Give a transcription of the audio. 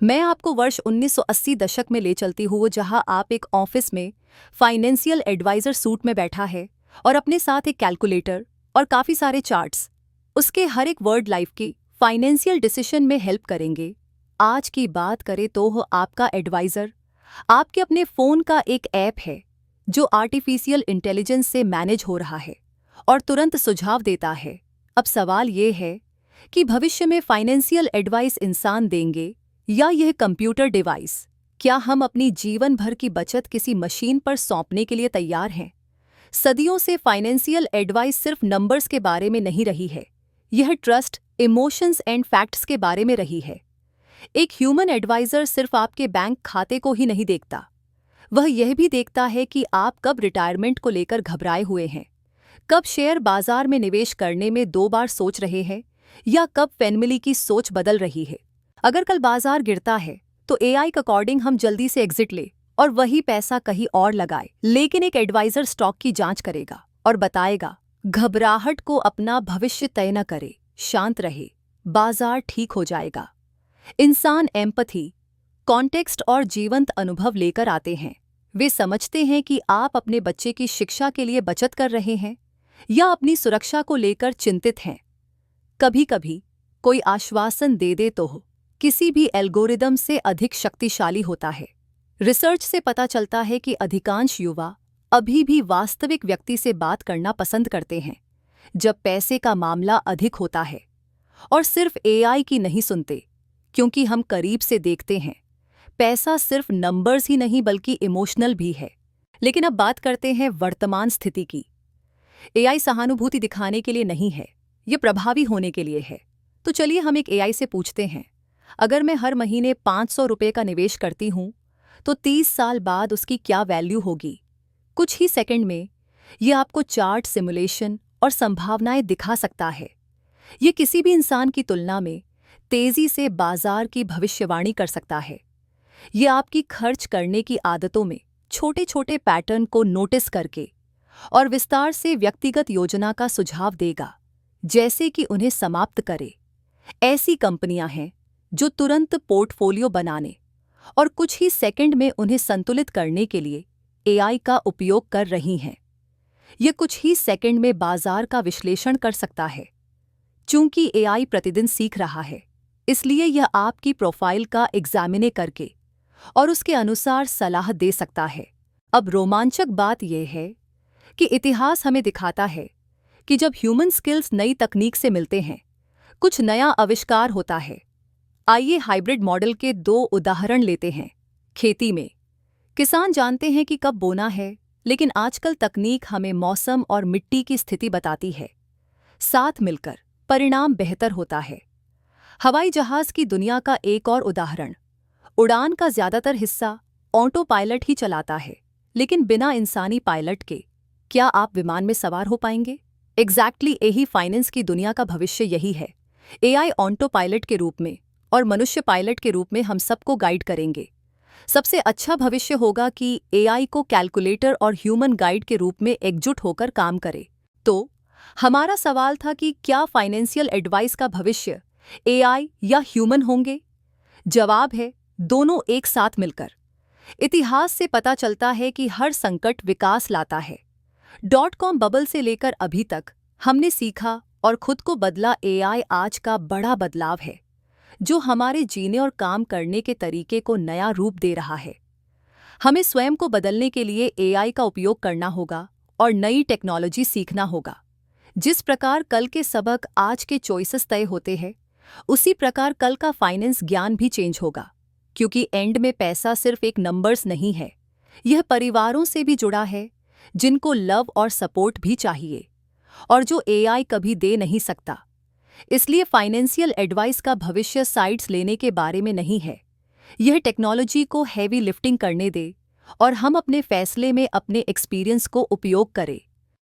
मैं आपको वर्ष 1980 दशक में ले चलती हूँ, जहां आप एक ऑफिस में फाइनेंशियल एडवाइजर सूट में बैठा है और अपने साथ एक कैलकुलेटर और काफ़ी सारे चार्ट्स। उसके हर एक वर्ड लाइफ की फाइनेंशियल डिसीजन में हेल्प करेंगे। आज की बात करें तो आपका एडवाइज़र आपके अपने फ़ोन का एक ऐप है जो आर्टिफिशियल इंटेलिजेंस से मैनेज हो रहा है और तुरंत सुझाव देता है। अब सवाल ये है कि भविष्य में फाइनेंशियल एडवाइस इंसान देंगे या यह कंप्यूटर डिवाइस? क्या हम अपनी जीवन भर की बचत किसी मशीन पर सौंपने के लिए तैयार हैं? सदियों से फाइनेंशियल एडवाइस सिर्फ नंबर्स के बारे में नहीं रही है, यह ट्रस्ट, इमोशंस एंड फैक्ट्स के बारे में रही है। एक ह्यूमन एडवाइजर सिर्फ आपके बैंक खाते को ही नहीं देखता, वह यह भी देखता है कि आप कब रिटायरमेंट को लेकर घबराए हुए हैं, कब शेयर बाजार में निवेश करने में 2 बार सोच रहे हैं या कब फैमिली की सोच बदल रही है। अगर कल बाजार गिरता है तो एआई के अकॉर्डिंग हम जल्दी से एग्जिट ले और वही पैसा कहीं और लगाए, लेकिन एक एडवाइजर स्टॉक की जांच करेगा और बताएगा, घबराहट को अपना भविष्य तय न करे, शांत रहे, बाजार ठीक हो जाएगा। इंसान एम्पैथी, कॉन्टेक्स्ट और जीवंत अनुभव लेकर आते हैं। वे समझते हैं कि आप अपने बच्चे की शिक्षा के लिए बचत कर रहे हैं या अपनी सुरक्षा को लेकर चिंतित हैं। कभी-कभी कोई आश्वासन दे दे तो किसी भी एल्गोरिदम से अधिक शक्तिशाली होता है। रिसर्च से पता चलता है कि अधिकांश युवा अभी भी वास्तविक व्यक्ति से बात करना पसंद करते हैं जब पैसे का मामला अधिक होता है, और सिर्फ एआई की नहीं सुनते, क्योंकि हम करीब से देखते हैं पैसा सिर्फ नंबर्स ही नहीं बल्कि इमोशनल भी है। लेकिन अब बात करते हैं वर्तमान स्थिति की। एआई सहानुभूति दिखाने के लिए नहीं है, ये प्रभावी होने के लिए है। तो चलिए हम एक एआई से पूछते हैं, अगर मैं हर महीने 500 रुपये का निवेश करती हूँ तो 30 साल बाद उसकी क्या वैल्यू होगी? कुछ ही सेकंड में ये आपको चार्ट, सिमुलेशन और संभावनाएं दिखा सकता है। ये किसी भी इंसान की तुलना में तेजी से बाजार की भविष्यवाणी कर सकता है। ये आपकी खर्च करने की आदतों में छोटे छोटे पैटर्न को नोटिस करके और विस्तार से व्यक्तिगत योजना का सुझाव देगा, जैसे कि उन्हें समाप्त करे। ऐसी कंपनियां हैं जो तुरंत पोर्टफोलियो बनाने और कुछ ही सेकंड में उन्हें संतुलित करने के लिए एआई का उपयोग कर रही हैं। ये कुछ ही सेकंड में बाजार का विश्लेषण कर सकता है। चूंकि एआई प्रतिदिन सीख रहा है, इसलिए यह आपकी प्रोफाइल का एग्जामिने करके और उसके अनुसार सलाह दे सकता है। अब रोमांचक बात यह है कि इतिहास हमें दिखाता है कि जब ह्यूमन स्किल्स नई तकनीक से मिलते हैं, कुछ नया आविष्कार होता है। आइए हाइब्रिड मॉडल के 2 उदाहरण लेते हैं। खेती में किसान जानते हैं कि कब बोना है, लेकिन आजकल तकनीक हमें मौसम और मिट्टी की स्थिति बताती है। साथ मिलकर परिणाम बेहतर होता है। हवाई जहाज की दुनिया का एक और उदाहरण, उड़ान का ज्यादातर हिस्सा ऑटो पायलट ही चलाता है, लेकिन बिना इंसानी पायलट के क्या आप विमान में सवार हो पाएंगे? एग्जैक्टली यही फाइनेंस की दुनिया का भविष्य यही है। एआई ऑटो पायलट के रूप में और मनुष्य पायलट के रूप में हम सबको गाइड करेंगे। सबसे अच्छा भविष्य होगा कि एआई को कैलकुलेटर और ह्यूमन गाइड के रूप में एकजुट होकर काम करे। तो हमारा सवाल था कि क्या फाइनेंशियल एडवाइस का भविष्य एआई या ह्यूमन होंगे? जवाब है, दोनों एक साथ मिलकर। इतिहास से पता चलता है कि हर संकट विकास लाता है। .com बबल से लेकर अभी तक हमने सीखा और खुद को बदला। एआई आज का बड़ा बदलाव है जो हमारे जीने और काम करने के तरीके को नया रूप दे रहा है। हमें स्वयं को बदलने के लिए एआई का उपयोग करना होगा और नई टेक्नोलॉजी सीखना होगा। जिस प्रकार कल के सबक आज के चॉइसेस तय होते हैं, उसी प्रकार कल का फाइनेंस ज्ञान भी चेंज होगा, क्योंकि एंड में पैसा सिर्फ एक नंबर्स नहीं है, यह परिवारों से भी जुड़ा है जिनको लव और सपोर्ट भी चाहिए और जो एआई कभी दे नहीं सकता। इसलिए फाइनेंशियल एडवाइस का भविष्य साइट्स लेने के बारे में नहीं है, यह टेक्नोलॉजी को हैवी लिफ्टिंग करने दे और हम अपने फैसले में अपने एक्सपीरियंस को उपयोग करें।